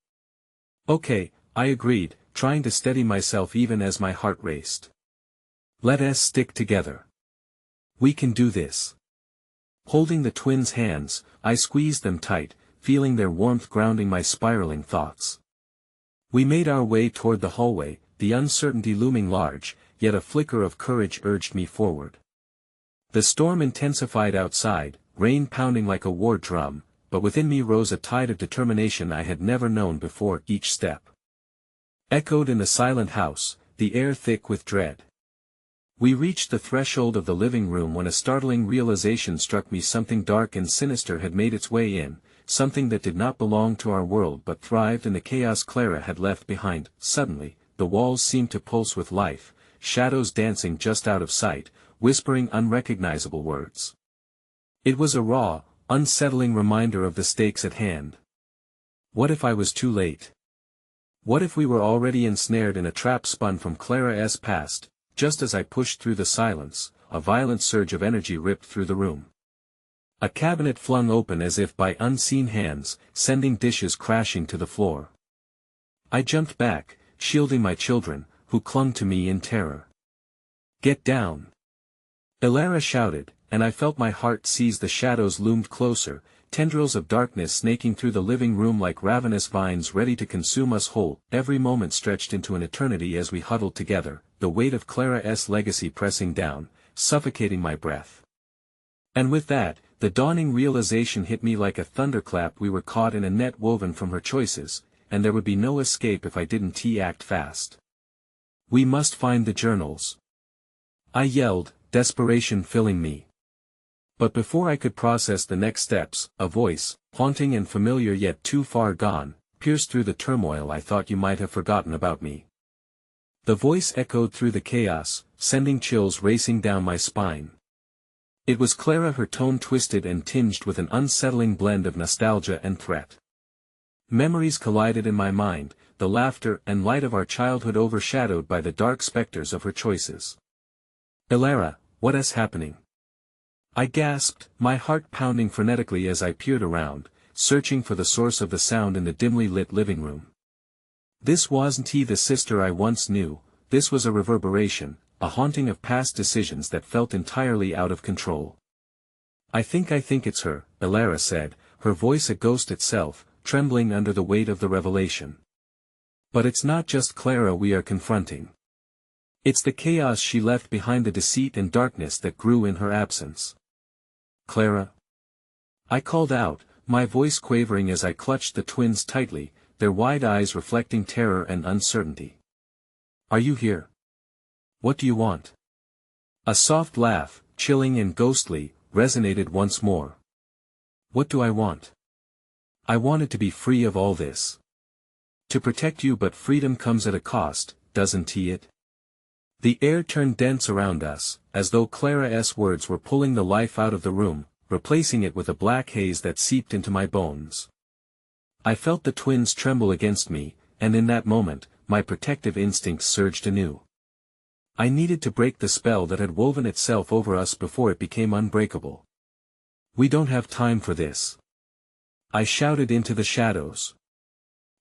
Okay, I agreed, trying to steady myself even as my heart raced. Let us stick together. We can do this. Holding the twins' hands, I squeezed them tight, feeling their warmth grounding my spiraling thoughts. We made our way toward the hallway, the uncertainty looming large, yet a flicker of courage urged me forward. The storm intensified outside, rain pounding like a war drum, but within me rose a tide of determination I had never known before. Each step echoed in the silent house, the air thick with dread. We reached the threshold of the living room when a startling realization struck me. Something dark and sinister had made its way in, something that did not belong to our world but thrived in the chaos Clara had left behind. Suddenly, the walls seemed to pulse with life, shadows dancing just out of sight, whispering unrecognizable words. It was a raw, unsettling reminder of the stakes at hand. What if I was too late? What if we were already ensnared in a trap spun from Clara's past? Just as I pushed through the silence, a violent surge of energy ripped through the room. A cabinet flung open as if by unseen hands, sending dishes crashing to the floor. I jumped back, shielding my children, who clung to me in terror. "Get down!" Elara shouted, and I felt my heart seize. The shadows loomed closer, tendrils of darkness snaking through the living room like ravenous vines ready to consume us whole. Every moment stretched into an eternity as we huddled together, the weight of Clara's legacy pressing down, suffocating my breath. And with that, the dawning realization hit me like a thunderclap. We were caught in a net woven from her choices, and there would be no escape if I didn't act fast. "We must find the journals," I yelled, desperation filling me. But before I could process the next steps, a voice, haunting and familiar yet too far gone, pierced through the turmoil. "I thought you might have forgotten about me." The voice echoed through the chaos, sending chills racing down my spine. It was Clara, her tone twisted and tinged with an unsettling blend of nostalgia and threat. Memories collided in my mind, the laughter and light of our childhood overshadowed by the dark specters of her choices. "Elara, what is happening?" I gasped, my heart pounding frenetically as I peered around, searching for the source of the sound in the dimly lit living room. This wasn't the sister I once knew. This was a reverberation, a haunting of past decisions that felt entirely out of control. I think it's her," Elara said, her voice a ghost itself, trembling under the weight of the revelation. "But it's not just Clara we are confronting. It's the chaos she left behind, the deceit and darkness that grew in her absence." "Clara?" I called out, my voice quavering as I clutched the twins tightly, their wide eyes reflecting terror and uncertainty. "Are you here? What do you want?" A soft laugh, chilling and ghostly, resonated once more. "What do I want? I wanted to be free of all this. To protect you, but freedom comes at a cost, doesn't it?" The air turned dense around us, as though Clara's words were pulling the life out of the room, replacing it with a black haze that seeped into my bones. I felt the twins tremble against me, and in that moment, my protective instincts surged anew. I needed to break the spell that had woven itself over us before it became unbreakable. "We don't have time for this," I shouted into the shadows.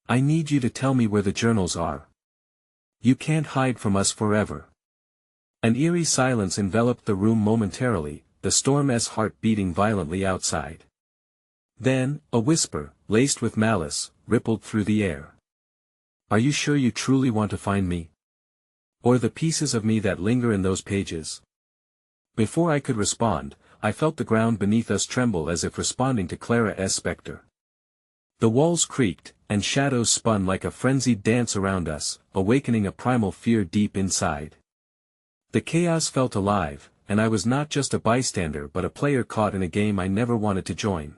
"I need you to tell me where the journals are. You can't hide from us forever." An eerie silence enveloped the room momentarily, the storm's heart beating violently outside. Then, a whisper, laced with malice, rippled through the air. "Are you sure you truly want to find me? Or the pieces of me that linger in those pages?" Before I could respond, I felt the ground beneath us tremble as if responding to Clara's specter. The walls creaked, and shadows spun like a frenzied dance around us, awakening a primal fear deep inside. The chaos felt alive, and I was not just a bystander but a player caught in a game I never wanted to join.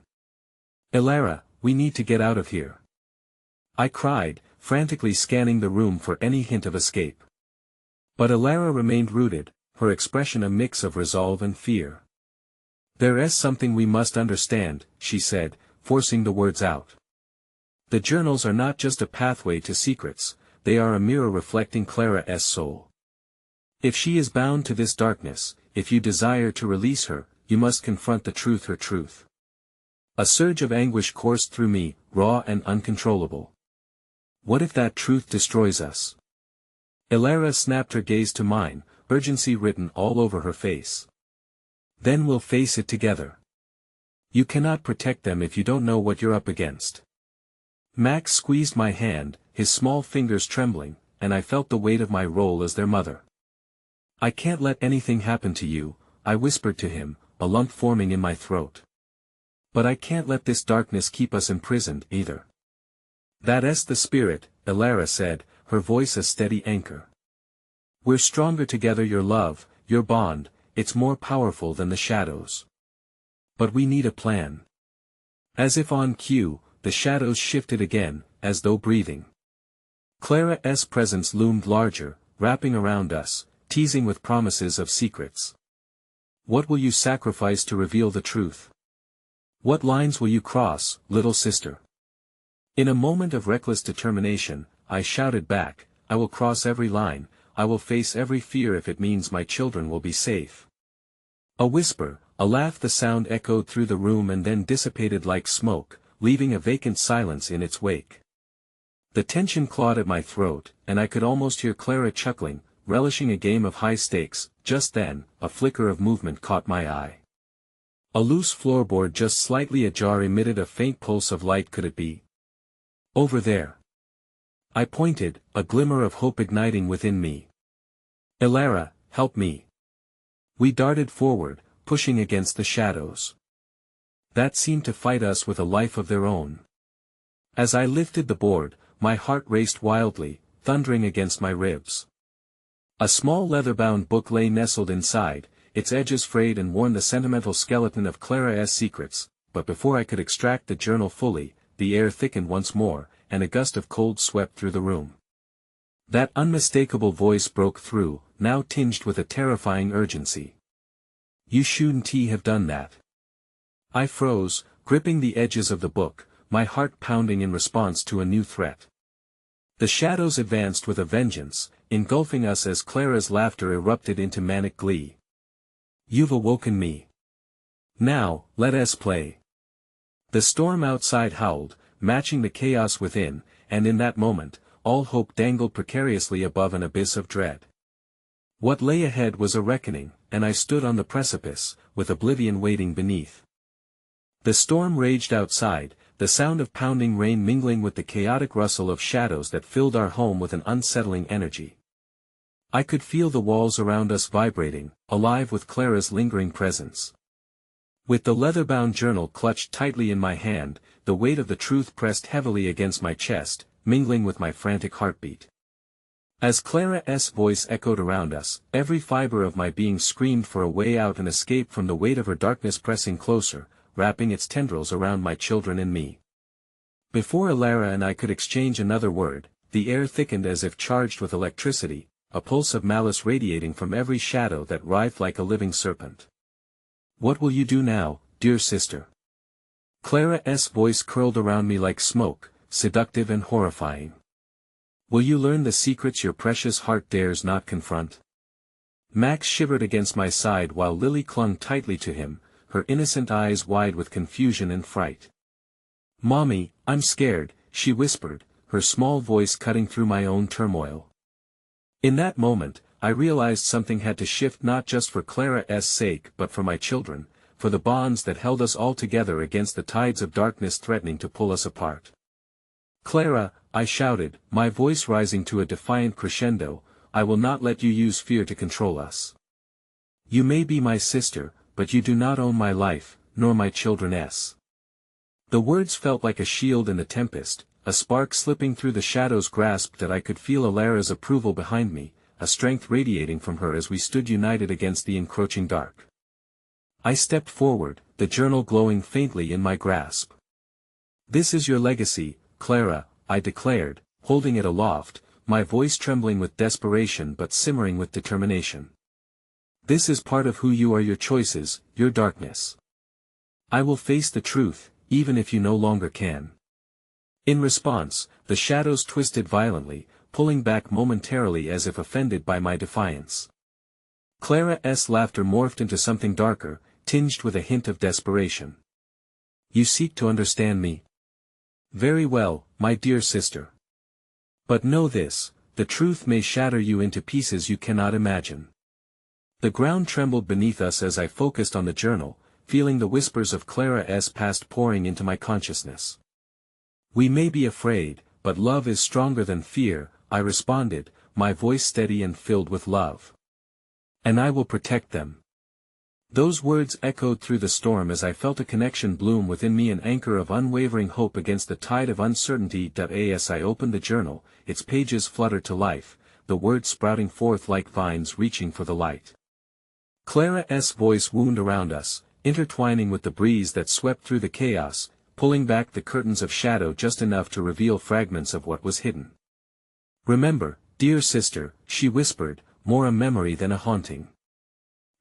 "Elara, we need to get out of here," I cried, frantically scanning the room for any hint of escape. But Elara remained rooted, her expression a mix of resolve and fear. "There is something we must understand," she said, forcing the words out. "The journals are not just a pathway to secrets, they are a mirror reflecting Clara's soul. If she is bound to this darkness, if you desire to release her, you must confront the truth, her truth." A surge of anguish coursed through me, raw and uncontrollable. "What if that truth destroys us?" Elara snapped her gaze to mine, urgency written all over her face. "Then we'll face it together. You cannot protect them if you don't know what you're up against. Max squeezed my hand, his small fingers trembling, and I felt the weight of my role as their mother. I can't let anything happen to you, I whispered to him, a lump forming in my throat. But I can't let this darkness keep us imprisoned either. That's the spirit, Elara said, her voice a steady anchor. We're stronger together, your love, your bond, it's more powerful than the shadows. But we need a plan. As if on cue, the shadows shifted again, as though breathing. Clara's presence loomed larger, wrapping around us, teasing with promises of secrets. What will you sacrifice to reveal the truth? What lines will you cross, little sister? In a moment of reckless determination, I shouted back, I will cross every line, I will face every fear if it means my children will be safe. A whisper, a laugh, the sound echoed through the room and then dissipated like smoke, leaving a vacant silence in its wake. The tension clawed at my throat, and I could almost hear Clara chuckling, relishing a game of high stakes. Just then, a flicker of movement caught my eye. A loose floorboard just slightly ajar emitted a faint pulse of light. Could it be? Over there. I pointed, a glimmer of hope igniting within me. Elara, help me. We darted forward, pushing against the shadows. That seemed to fight us with a life of their own. As I lifted the board, my heart raced wildly, thundering against my ribs. A small leather-bound book lay nestled inside, its edges frayed and worn, the sentimental skeleton of Clara's secrets, but before I could extract the journal fully, the air thickened once more, and a gust of cold swept through the room. That unmistakable voice broke through, now tinged with a terrifying urgency. You shouldn't have done that. I froze, gripping the edges of the book, my heart pounding in response to a new threat. The shadows advanced with a vengeance, engulfing us as Clara's laughter erupted into manic glee. You've awoken me. Now, let us play. The storm outside howled, matching the chaos within, and in that moment, all hope dangled precariously above an abyss of dread. What lay ahead was a reckoning, and I stood on the precipice, with oblivion waiting beneath. The storm raged outside, the sound of pounding rain mingling with the chaotic rustle of shadows that filled our home with an unsettling energy. I could feel the walls around us vibrating, alive with Clara's lingering presence. With the leather-bound journal clutched tightly in my hand, the weight of the truth pressed heavily against my chest, mingling with my frantic heartbeat. As Clara's voice echoed around us, every fiber of my being screamed for a way out and escape from the weight of her darkness pressing closer, wrapping its tendrils around my children and me. Before Elara and I could exchange another word, the air thickened as if charged with electricity, a pulse of malice radiating from every shadow that writhed like a living serpent. What will you do now, dear sister? Clara's voice curled around me like smoke, seductive and horrifying. Will you learn the secrets your precious heart dares not confront? Max shivered against my side while Lily clung tightly to him, her innocent eyes wide with confusion and fright. Mommy, I'm scared, she whispered, her small voice cutting through my own turmoil. In that moment, I realized something had to shift, not just for Clara's sake but for my children, for the bonds that held us all together against the tides of darkness threatening to pull us apart. Clara, I shouted, my voice rising to a defiant crescendo, I will not let you use fear to control us. You may be my sister, but you do not own my life, nor my children's. The words felt like a shield in the tempest, a spark slipping through the shadows grasped that I could feel Elara's approval behind me, a strength radiating from her as we stood united against the encroaching dark. I stepped forward, the journal glowing faintly in my grasp. This is your legacy, Clara, I declared, holding it aloft, my voice trembling with desperation but simmering with determination. This is part of who you are, your choices, your darkness. I will face the truth, even if you no longer can. In response, the shadows twisted violently, pulling back momentarily as if offended by my defiance. Clara's laughter morphed into something darker, tinged with a hint of desperation. You seek to understand me? Very well, my dear sister. But know this, the truth may shatter you into pieces you cannot imagine. The ground trembled beneath us as I focused on the journal, feeling the whispers of Clara's past pouring into my consciousness. "We may be afraid, but love is stronger than fear," I responded, my voice steady and filled with love. "And I will protect them." Those words echoed through the storm as I felt a connection bloom within me, an anchor of unwavering hope against the tide of uncertainty. As I opened the journal, its pages fluttered to life, the words sprouting forth like vines reaching for the light. Clara's voice wound around us, intertwining with the breeze that swept through the chaos, pulling back the curtains of shadow just enough to reveal fragments of what was hidden. "Remember, dear sister," she whispered, "more a memory than a haunting.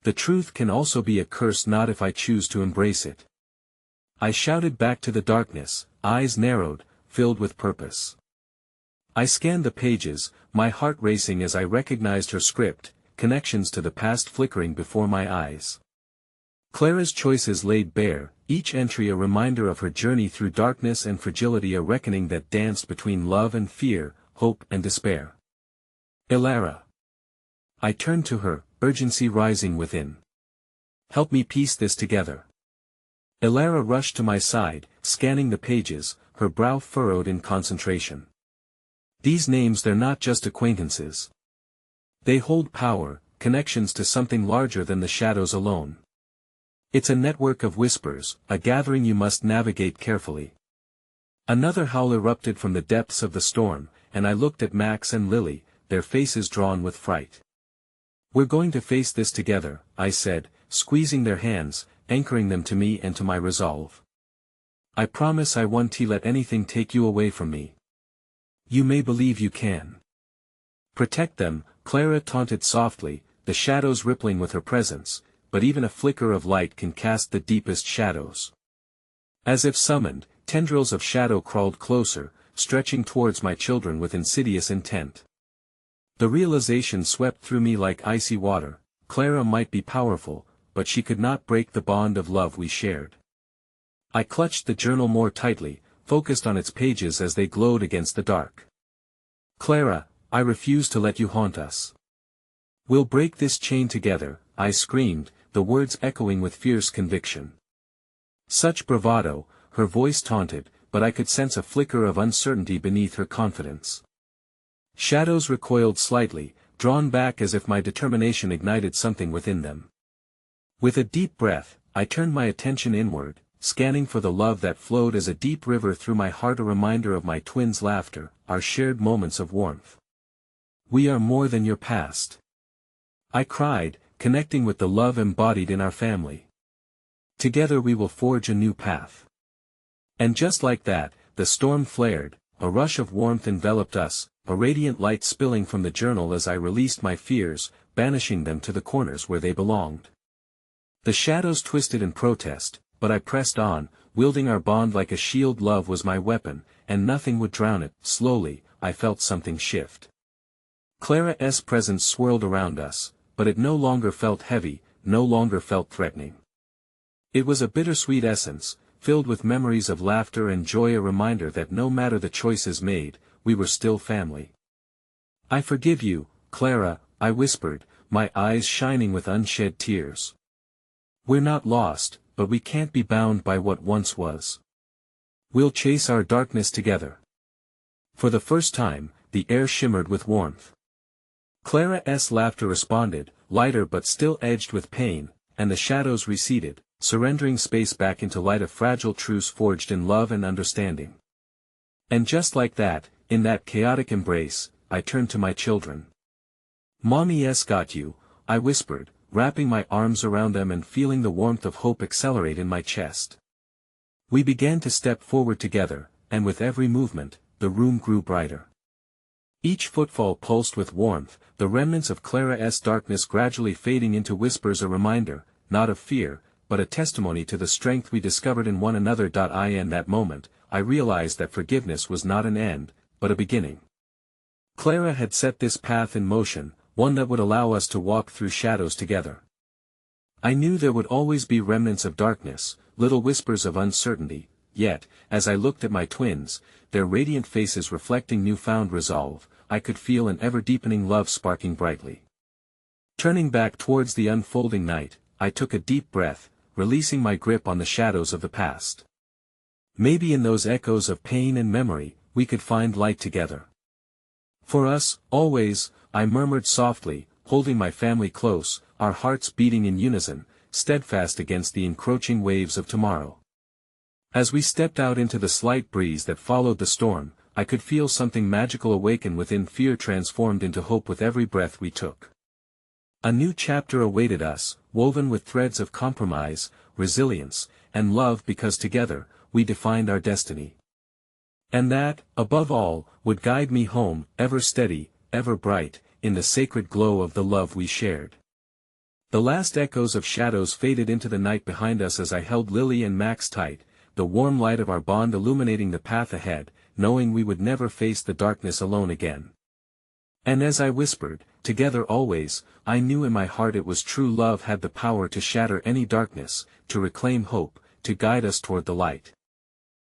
The truth can also be a curse, not if I choose to embrace it." I shouted back to the darkness, eyes narrowed, filled with purpose. I scanned the pages, my heart racing as I recognized her script, connections to the past flickering before my eyes. Clara's choices laid bare, each entry a reminder of her journey through darkness and fragility, a reckoning that danced between love and fear, hope and despair. "Elara." I turned to her, urgency rising within. "Help me piece this together." Elara rushed to my side, scanning the pages, her brow furrowed in concentration. "These names, they're not just acquaintances. They hold power, connections to something larger than the shadows alone. It's a network of whispers, a gathering you must navigate carefully." Another howl erupted from the depths of the storm, and I looked at Max and Lily, their faces drawn with fright. "We're going to face this together," I said, squeezing their hands, anchoring them to me and to my resolve. "I promise I won't let anything take you away from me. You may believe you can." "Protect them," Clara taunted softly, the shadows rippling with her presence, but even a flicker of light can cast the deepest shadows. As if summoned, tendrils of shadow crawled closer, stretching towards my children with insidious intent. The realization swept through me like icy water: Clara might be powerful, but she could not break the bond of love we shared. I clutched the journal more tightly, focused on its pages as they glowed against the dark. "Clara, I refuse to let you haunt us. We'll break this chain together," I screamed, the words echoing with fierce conviction. Such bravado, her voice taunted, but I could sense a flicker of uncertainty beneath her confidence. Shadows recoiled slightly, drawn back as if my determination ignited something within them. With a deep breath, I turned my attention inward, scanning for the love that flowed as a deep river through my heart, a reminder of my twins' laughter, our shared moments of warmth. "We are more than your past," I cried, connecting with the love embodied in our family. "Together we will forge a new path." And just like that, the storm flared, a rush of warmth enveloped us, a radiant light spilling from the journal as I released my fears, banishing them to the corners where they belonged. The shadows twisted in protest, but I pressed on, wielding our bond like a shield. Love was my weapon, and nothing would drown it. Slowly, I felt something shift. Clara's presence swirled around us, but it no longer felt heavy, no longer felt threatening. It was a bittersweet essence, filled with memories of laughter and joy, a reminder that no matter the choices made, we were still family. "I forgive you, Clara," I whispered, my eyes shining with unshed tears. "We're not lost, but we can't be bound by what once was. We'll chase our darkness together." For the first time, the air shimmered with warmth. Clara's laughter responded, lighter but still edged with pain, and the shadows receded, surrendering space back into light, a fragile truce forged in love and understanding. And just like that, in that chaotic embrace, I turned to my children. "Mommy's got you," I whispered, wrapping my arms around them and feeling the warmth of hope accelerate in my chest. We began to step forward together, and with every movement, the room grew brighter. Each footfall pulsed with warmth, the remnants of Clara's darkness gradually fading into whispers, a reminder, not of fear, but a testimony to the strength we discovered in one another. In that moment, I realized that forgiveness was not an end, but a beginning. Clara had set this path in motion, one that would allow us to walk through shadows together. I knew there would always be remnants of darkness, little whispers of uncertainty, yet, as I looked at my twins, their radiant faces reflecting newfound resolve, I could feel an ever-deepening love sparking brightly. Turning back towards the unfolding night, I took a deep breath, releasing my grip on the shadows of the past. Maybe in those echoes of pain and memory, we could find light together. For us, always, I murmured softly, holding my family close, our hearts beating in unison, steadfast against the encroaching waves of tomorrow. As we stepped out into the slight breeze that followed the storm, I could feel something magical awaken within, fear transformed into hope with every breath we took. A new chapter awaited us, woven with threads of compromise, resilience, and love, because together, we defined our destiny. And that, above all, would guide me home, ever steady, ever bright, in the sacred glow of the love we shared. The last echoes of shadows faded into the night behind us as I held Lily and Max tight, the warm light of our bond illuminating the path ahead, knowing we would never face the darkness alone again. And as I whispered, "Together always," I knew in my heart it was true. Love had the power to shatter any darkness, to reclaim hope, to guide us toward the light.